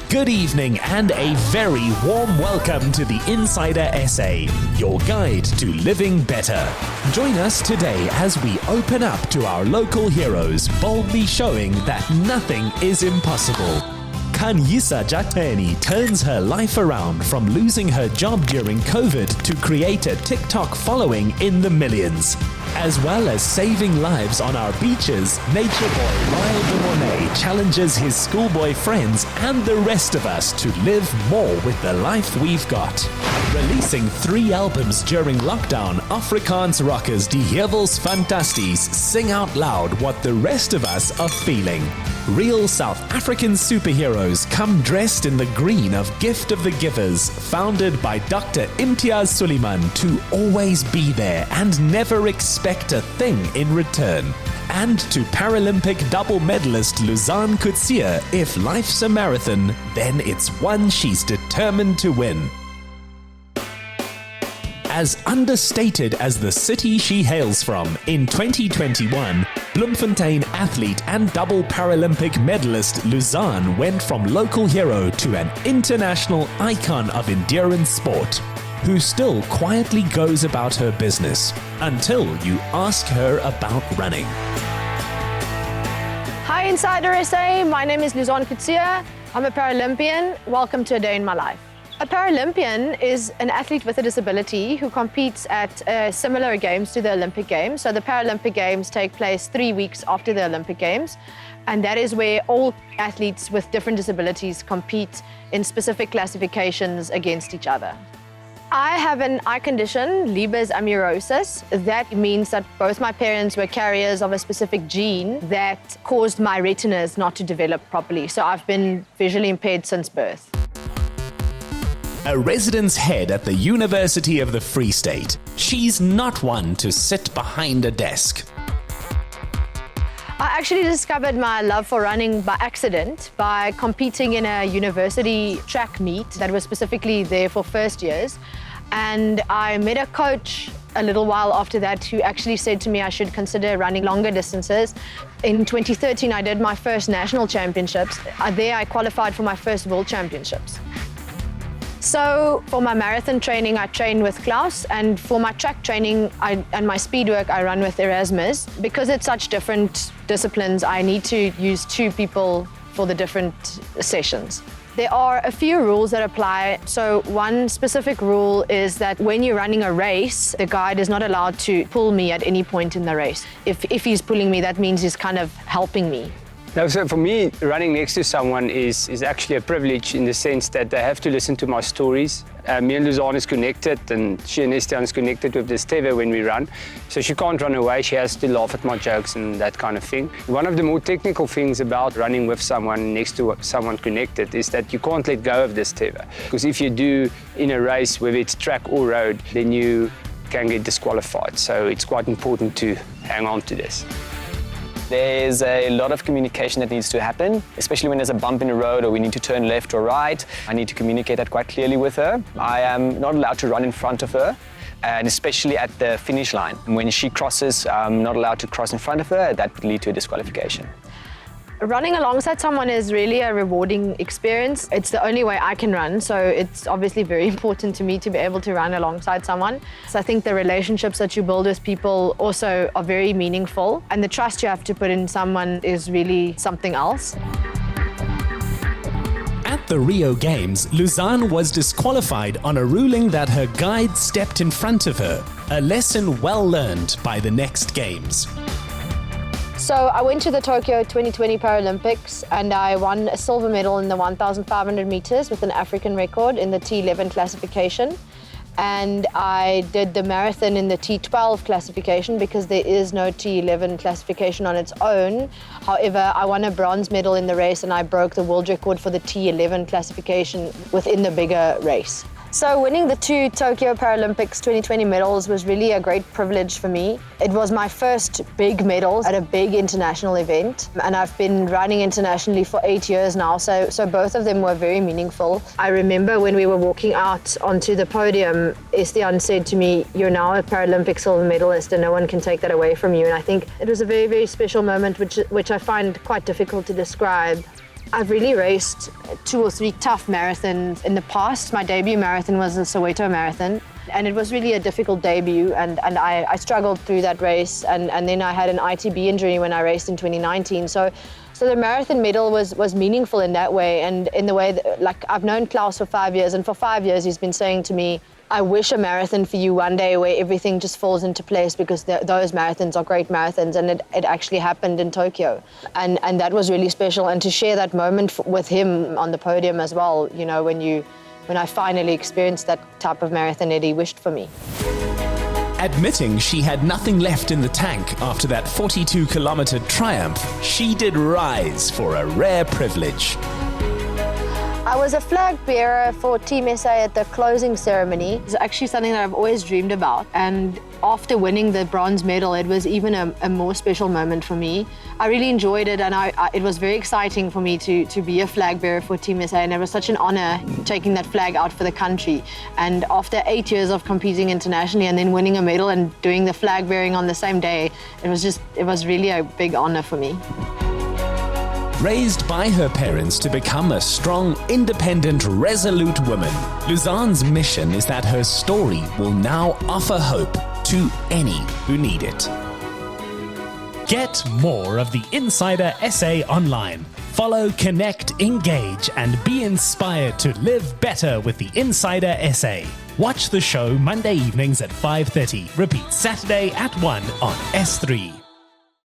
Good evening and a very warm welcome to the Insider SA, your guide to living better. Join us today as we open up to our local heroes, boldly showing that nothing is impossible. Kanyisa Jateni turns her life around from losing her job during COVID to create a TikTok following in the millions. As well as saving lives on our beaches, nature boy Lyle de Mornay challenges his schoolboy friends and the rest of us to live more with the life we've got. Releasing 3 albums during lockdown, Afrikaans rockers Die Heuwels Fantasties sing out loud what the rest of us are feeling. Real South African superheroes come dressed in the green of Gift of the Givers, founded by Dr. Imtiaz Suleiman to always be there and never expect a thing in return. And to Paralympic double medalist Louzanne Coetzee, if life's a marathon, then it's one she's determined to win. As understated as the city she hails from, in 2021, Bloemfontein athlete and double Paralympic medalist Louzanne went from local hero to an international icon of endurance sport, who still quietly goes about her business until you ask her about running. Hi Insider SA, my name is Louzanne Coetzee. I'm a Paralympian. Welcome to A Day in My Life. A Paralympian is an athlete with a disability who competes at similar games to the Olympic Games. So the Paralympic Games take place 3 weeks after the Olympic Games. And that is where all athletes with different disabilities compete in specific classifications against each other. I have an eye condition, Leber's amaurosis. That means that both my parents were carriers of a specific gene that caused my retinas not to develop properly. So I've been visually impaired since birth. A residence head at the University of the Free State, she's not one to sit behind a desk. I actually discovered my love for running by accident by competing in a university track meet that was specifically there for first years. And I met a coach a little while after that who actually said to me I should consider running longer distances. In 2013, I did my first national championships. There I qualified for my first world championships. So for my marathon training, I train with Klaus, and for my track training and my speed work, I run with Erasmus. Because it's such different disciplines, I need to use 2 people for the different sessions. There are a few rules that apply. So one specific rule is that when you're running a race, the guide is not allowed to pull me at any point in the race. If he's pulling me, that means he's kind of helping me. No, so for me, running next to someone is actually a privilege in the sense that they have to listen to my stories. Me and Louzanne is connected, and she and Estienne is connected with DSTV when we run. So she can't run away, she has to laugh at my jokes and that kind of thing. One of the more technical things about running with someone next to someone connected is that you can't let go of DSTV. Because if you do in a race, whether it's track or road, then you can get disqualified. So it's quite important to hang on to this. There's a lot of communication that needs to happen, especially when there's a bump in the road or we need to turn left or right. I need to communicate that quite clearly with her. I am not allowed to run in front of her, and especially at the finish line. When she crosses, I'm not allowed to cross in front of her. That would lead to a disqualification. Running alongside someone is really a rewarding experience. It's the only way I can run, so it's obviously very important to me to be able to run alongside someone. So I think the relationships that you build with people also are very meaningful, and the trust you have to put in someone is really something else. At the Rio Games, Louzanne was disqualified on a ruling that her guide stepped in front of her, a lesson well learned by the next games. So I went to the Tokyo 2020 Paralympics and I won a silver medal in the 1,500 meters with an African record in the T11 classification. And I did the marathon in the T12 classification because there is no T11 classification on its own. However, I won a bronze medal in the race and I broke the world record for the T11 classification within the bigger race. So winning the 2 Tokyo Paralympics 2020 medals was really a great privilege for me. It was my first big medals at a big international event, and I've been running internationally for 8 years now, so both of them were very meaningful. I remember when we were walking out onto the podium, Estienne said to me, "You're now a Paralympic silver medalist and no one can take that away from you." And I think it was a very, very special moment, which I find quite difficult to describe. I've really raced 2 or 3 tough marathons in the past. My debut marathon was the Soweto Marathon, and it was really a difficult debut, and I struggled through that race, and then I had an ITB injury when I raced in 2019. So the marathon medal was meaningful in that way, and in the way that, like, I've known Klaus for 5 years, and for 5 years he's been saying to me, I wish a marathon for you one day where everything just falls into place, because those marathons are great marathons, and it actually happened in Tokyo. And that was really special, and to share that moment with him on the podium as well, you know, when I finally experienced that type of marathon that he wished for me. Admitting she had nothing left in the tank after that 42-kilometer triumph, she did rise for a rare privilege. I was a flag bearer for Team SA at the closing ceremony. It's actually something that I've always dreamed about, and after winning the bronze medal, it was even a more special moment for me. I really enjoyed it, and it was very exciting for me to be a flag bearer for Team SA, and it was such an honor taking that flag out for the country. And after 8 years of competing internationally and then winning a medal and doing the flag bearing on the same day, it was really a big honor for me. Raised by her parents to become a strong, independent, resolute woman, Louzanne's mission is that her story will now offer hope to any who need it. Get more of the Insider SA online. Follow, connect, engage, and be inspired to live better with the Insider SA. Watch the show Monday evenings at 5:30. Repeat Saturday at 1 on S3.